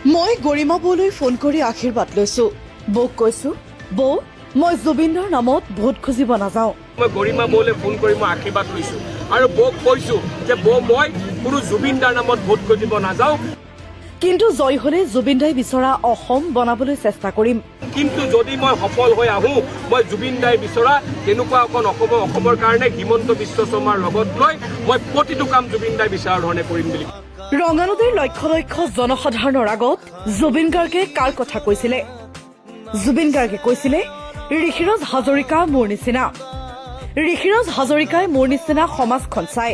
মই গৰিমা বৌলৈ ফোন কৰি আশীৰ্বাদ লৈছো। বৌক কৈছো, বৌ মই জুবিনৰ নামত ভোট খুজিব নাযাওঁ। মই গৰিমা বৌলৈ ফোন কৰি মই আশীৰ্বাদ লৈছো আৰু বৌক কৈছো যে বৌ মই কোনো জুবিন দাৰ নামত ভোট খুজিব নাযাওঁ। কিন্তু জয় হলে জুবিন দাই বিচৰা অসম বনাবলৈ চেষ্টা কৰিম। কিন্তু যদি মই সফল হৈ আহোঁ, মই জুবিন দাই বিচৰা তেনেকুৱা এখন অসমৰ কাৰণে হিমন্ত বিশ্ব শৰ্মাৰ লগত লৈ মই প্ৰতিটো কাম জুবিন দাই বিচৰা ধৰণে কৰিম বুলি। ৰঙানদীৰ লক্ষ লক্ষ জনসাধাৰণৰ আগত জুবিন গাৰ্গে কাৰ কথা কৈছিলে? জুবিন গাৰ্গে কৈছিলে, ঋষিৰাজ হাজৰিকা মোৰ নিচিনা। ঋষিৰাজ হাজৰিকাই মোৰ নিচিনা সমাজখন চাই।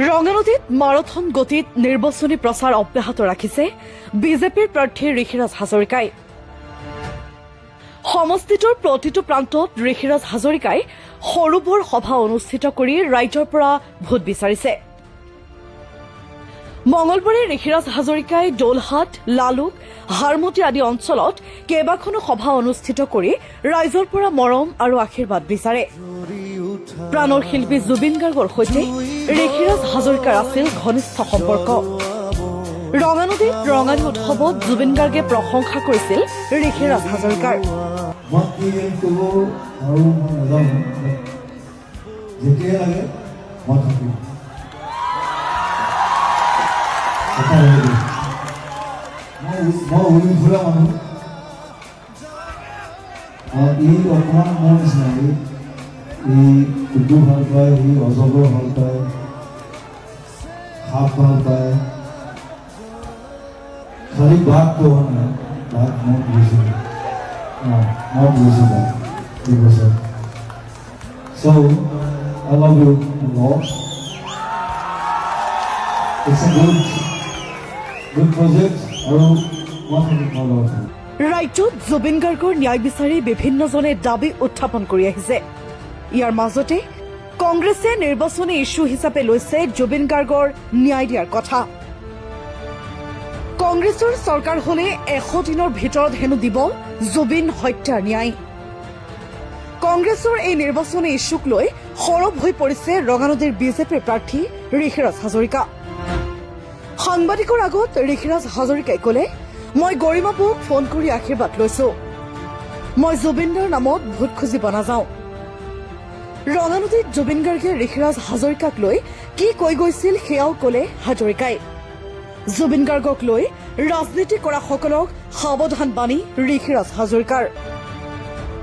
ৰঙানদীত মাৰাথন গতিত নিৰ্বাচনী প্ৰচাৰ অব্যাহত ৰাখিছে বিজেপিৰ প্ৰাৰ্থী ঋষিৰাজ হাজৰিকাই। সমষ্টিটোৰ প্ৰতিটো প্ৰান্তত ঋষিৰাজ হাজৰিকাই সৰু বৰ সভা অনুষ্ঠিত কৰি ৰাইজৰ পৰা ভোট বিচাৰিছে। মঙলবাৰে ঋষিৰাজ হাজৰিকাই দোলহাট, লালুক, হাৰমতি আদি অঞ্চলত কেইবাখনো সভা অনুষ্ঠিত কৰি ৰাইজৰ পৰা মৰম আৰু আশীৰ্বাদ বিচাৰে। প্ৰাণৰ শিল্পী জুবিন গাৰ্গৰ সৈতে ঋষিৰাজ হাজৰিকাৰ আছিল ঘনিষ্ঠ সম্পৰ্ক। ৰঙানদীত ৰঙালী উৎসৱত জুবিন গাৰ্গে প্ৰশংসা কৰিছিল ঋষিৰাজ হাজৰিকাৰ। কুকুৰ ভাল পায়, সি অজগৰ ভাল পায়, সাপ ভাল পায়, খালি বাঘ পোৱা নাই। বাঘ মই বুজিছিলোঁ, মই বুজিছিলোঁ এই বছৰ। So, I love you a lot. It's a good project আৰু মই ভাল পাওঁ। ৰাজ্যত জুবিন গাৰ্গৰ ন্যায় বিচাৰি বিভিন্নজনে দাবী উত্থাপন কৰি আহিছে। ইয়াৰ মাজতে কংগ্ৰেছে নিৰ্বাচনী ইছ্যু হিচাপে লৈছে জুবিন গাৰ্গৰ ন্যায় দিয়াৰ কথা। কংগ্ৰেছৰ চৰকাৰ হলে 100 দিনৰ ভিতৰত হেনো দিব জুবিন হত্যাৰ ন্যায়। কংগ্ৰেছৰ এই নিৰ্বাচনী ইছ্যুক লৈ সৰব হৈ পৰিছে ৰঙানদীৰ বিজেপিৰ প্ৰাৰ্থী ঋষিৰাজ হাজৰিকা। সাংবাদিকৰ আগত ঋষিৰাজ হাজৰিকাই কলে, মই গৰিমা বৌক ফোন কৰি আশীৰ্বাদ লৈছো। মই জুবিনৰ নামত ভোট খুজিব নাযাওঁ। ৰঙানদীত জুবিন গাৰ্গে ঋষিৰাজ হাজৰিকাক লৈ কি কৈ গৈছিল সেয়াও কলে হাজৰিকাই। জুবিন গাৰ্গক লৈ ৰাজনীতি কৰা সকলক সাৱধান বাণী ঋষিৰাজ হাজৰিকাৰ।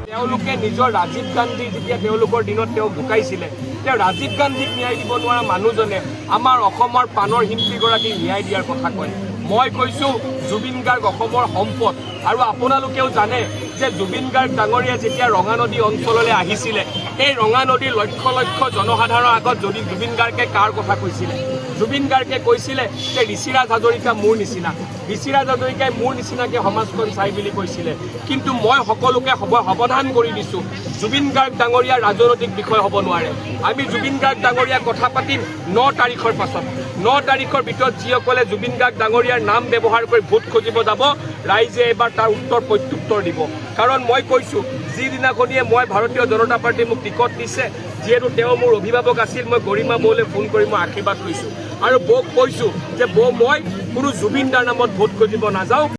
তেওঁলোকে নিজৰ ৰাজীৱ গান্ধী যেতিয়া তেওঁলোকৰ দিনত তেওঁ ঢুকাইছিলে, তেওঁ ৰাজীৱ গান্ধীক ন্যায় দিব নোৱাৰা মানুহজনে আমাৰ অসমৰ প্ৰাণৰ শিল্পীগৰাকীক ন্যায় দিয়াৰ কথা কয়। মই কৈছো জুবিন গাৰ্গ অসমৰ সম্পদ। আৰু আপোনালোকেও জানে যে জুবিন গাৰ্গ ডাঙৰীয়া যেতিয়া ৰঙানদী অঞ্চললৈ আহিছিলে, এই ৰঙানদীৰ লক্ষ লক্ষ জনসাধাৰণৰ আগত যদি জুবিন গাৰ্গে কাৰ কথা কৈছিলে? জুবিন গাৰ্গে কৈছিলে যে ঋষিৰাজ হাজৰিকা মোৰ নিচিনা, ঋষিৰাজ হাজৰিকাই মোৰ নিচিনাকৈ সমাজখন চাই বুলি কৈছিলে। কিন্তু মই সকলোকে সাৱধান কৰি দিছোঁ, জুবিন গাৰ্গ ডাঙৰীয়া ৰাজনৈতিক বিষয় হ'ব নোৱাৰে। আমি জুবিন গাৰ্গ ডাঙৰীয়া কথা পাতিম 9 তাৰিখৰ পাছত। 9 তাৰিখৰ ভিতৰত যিসকলে জুবিন গাৰ্গ ডাঙৰীয়াৰ নাম ব্যৱহাৰ কৰি ভোট খুজিব যাব, ৰাইজে এবাৰ তাৰ উত্তৰ প্ৰত্যুত্তৰ দিব। কাৰণ মই কৈছোঁ, যিদিনাখনিয়ে মই ভাৰতীয় জনতা পাৰ্টীয়ে মোক টিকট দিছে, যিহেতু তেওঁ মোৰ অভিভাৱক আছিল, মই গৰিমা বৌলৈ ফোন কৰি মই আশীৰ্বাদ লৈছোঁ আৰু বৌক কৈছোঁ যে বৌ মই কোনো জুবিন দাৰ নামত ভোট খুজিব নাযাওঁ।